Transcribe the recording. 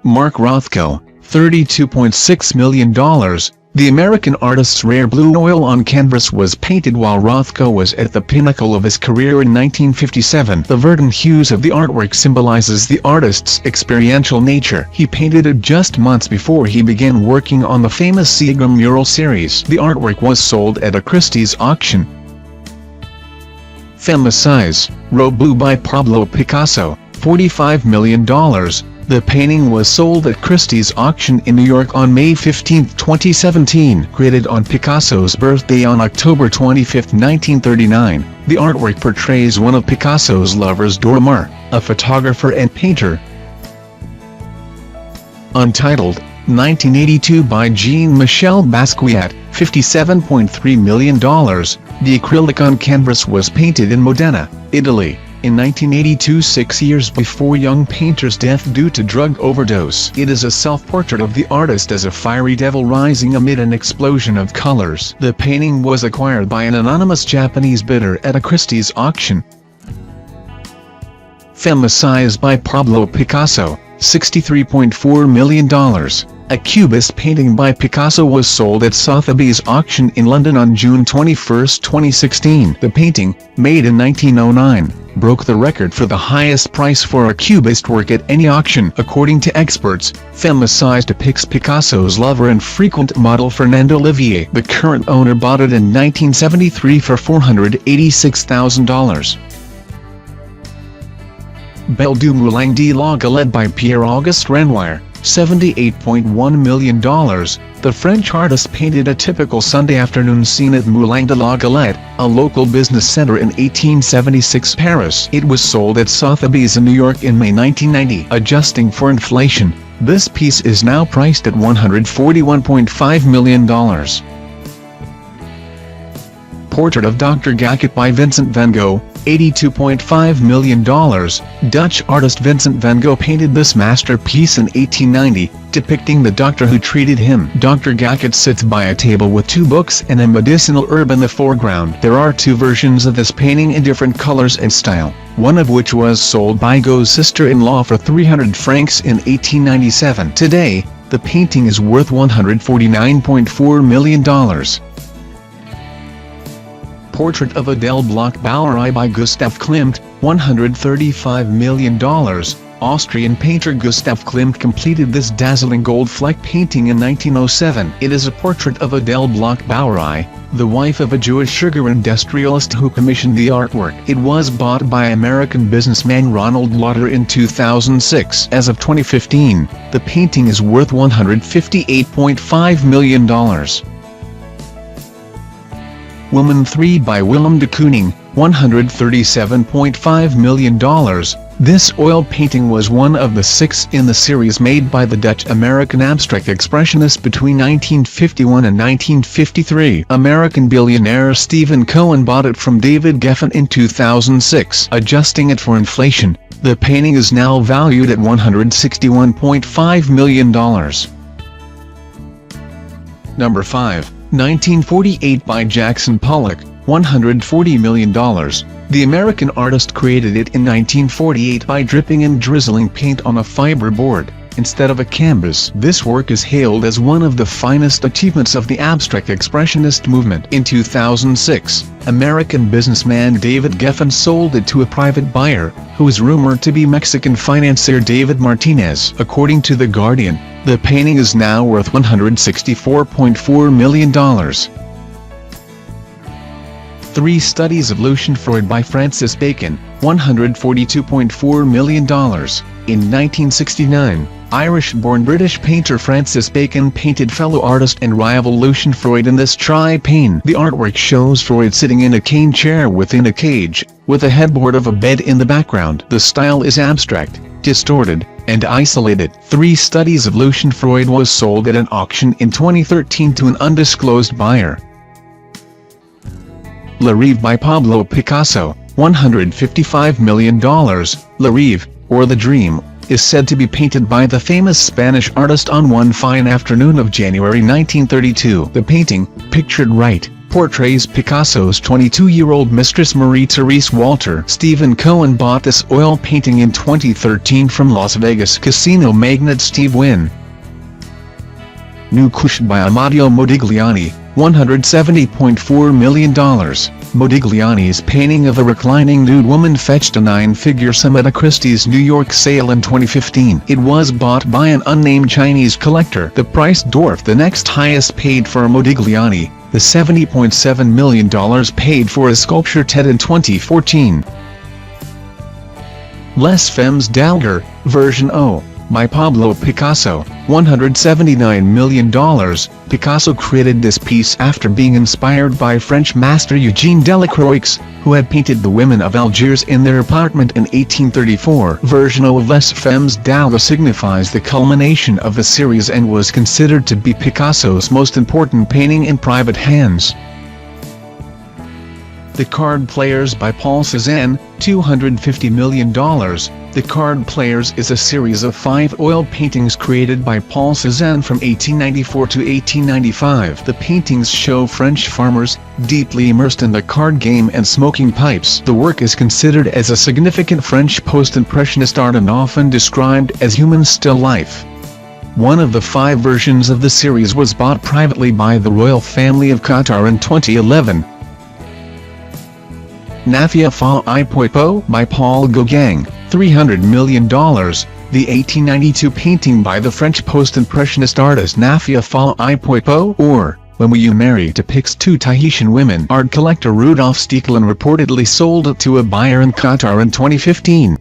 Mark Rothko, $32.6 million. The American artist's rare blue oil on canvas was painted while Rothko was at the pinnacle of his career in 1957. The verdant hues of the artwork symbolizes the artist's experiential nature. He painted it just months before he began working on the famous Seagram Mural series. The artwork was sold at a Christie's auction. Femme Assise, robe blue by Pablo Picasso, $45 million. The painting was sold at Christie's auction in New York on May 15, 2017. Created on Picasso's birthday on October 25, 1939, the artwork portrays one of Picasso's lovers, Dormar, a photographer and painter. Untitled, 1982 by Jean-Michel Basquiat, $57.3 million. The acrylic on canvas was painted in Modena, Italy, in 1982, 6 years before young painter's death due to drug overdose. It is a self-portrait of the artist as a fiery devil rising amid an explosion of colors. The painting was acquired by an anonymous Japanese bidder at a Christie's auction. Femme Assise by Pablo Picasso, $63.4 million. A cubist painting by Picasso was sold at Sotheby's auction in London on June 21, 2016. The painting, made in 1909, broke the record for the highest price for a cubist work at any auction. According to experts, Femme Assise depicts Picasso's lover and frequent model Fernando Olivier. The current owner bought it in 1973 for $486,000. Belle du Moulin de la Galette by Pierre-Auguste Renoir, $78.1 million. The French artist painted a typical Sunday afternoon scene at Moulin de la Galette, a local business center in 1876 Paris. It was sold at Sotheby's in New York in May 1990. Adjusting for inflation, this piece is now priced at $141.5 million. Portrait of Dr. Gachet by Vincent van Gogh, $82.5 million. Dutch artist Vincent van Gogh painted this masterpiece in 1890, depicting the doctor who treated him. Dr. Gachet sits by a table with two books and a medicinal herb in the foreground. There are two versions of this painting in different colors and style, one of which was sold by Gogh's sister-in-law for 300 francs in 1897. Today, the painting is worth $149.4 million. Portrait of Adele Bloch-Bauer by Gustav Klimt, $135 million. Austrian painter Gustav Klimt completed this dazzling gold-flecked painting in 1907. It is a portrait of Adele Bloch-Bauer, the wife of a Jewish sugar industrialist who commissioned the artwork. It was bought by American businessman Ronald Lauder in 2006. As of 2015, the painting is worth $158.5 million. Waman II by Willem de Kooning, $137.5 million. This oil painting was one of the 6 in the series made by the Dutch-American abstract expressionists between 1951 and 1953. American billionaire Stephen Cohen bought it from David Geffen in 2006. Adjusting it for inflation, the painting is now valued at $161.5 million. Number 5. 1948 by Jackson Pollock, $140 million. The American artist created it in 1948 by dripping and drizzling paint on a fiber board, instead of a canvas. This work is hailed as one of the finest achievements of the abstract expressionist movement. In 2006, American businessman David Geffen sold it to a private buyer, who is rumored to be Mexican financier David Martinez. According to The Guardian, the painting is now worth $164.4 million. 3 Studies of Lucian Freud by Francis Bacon, $142.4 million. In 1969, Irish-born British painter Francis Bacon painted fellow artist and rival Lucian Freud in this tri-pane. The artwork shows Freud sitting in a cane chair within a cage, with a headboard of a bed in the background. The style is abstract, distorted, and isolated. 3 Studies of Lucian Freud was sold at an auction in 2013 to an undisclosed buyer. Reve by Pablo Picasso, $155 million. Reve, or The Dream, is said to be painted by the famous Spanish artist on one fine afternoon of January 1932. The painting, pictured right, portrays Picasso's 22-year-old mistress Marie-Therese Walter. Stephen Cohen bought this oil painting in 2013 from Las Vegas casino magnate Steve Wynn. New Couché by Amadeo Modigliani, $170.4 million. Modigliani's painting of a reclining nude woman fetched a 9-figure sum at a Christie's New York sale in 2015. It was bought by an unnamed Chinese collector. The price dwarfed the next highest paid for Modigliani, the $70.7 million paid for a sculpture TED in 2014. Les Femmes d'Alger, version 0, by Pablo Picasso, $179 million. Picasso created this piece after being inspired by French master Eugène Delacroix, who had painted the women of Algiers in their apartment in 1834. Version 0 of Les Femmes d'Alger signifies the culmination of the series and was considered to be Picasso's most important painting in private hands. The Card Players by Paul Cézanne, $250 million. The Card Players is a series of 5 oil paintings created by Paul Cézanne from 1894 to 1895. The paintings show French farmers, deeply immersed in the card game and smoking pipes. The work is considered as a significant French post-impressionist art and often described as human still life. One of the 5 versions of the series was bought privately by the royal family of Qatar in 2011. Nafia fa I Poipo by Paul Gauguin, $300 million. The 1892 painting by the French post-impressionist artist Nafia fa I Poipo, or When Will You Marry, depicts 2 Tahitian women. Art collector Rudolf Stiekelin reportedly sold it to a buyer in Qatar in 2015.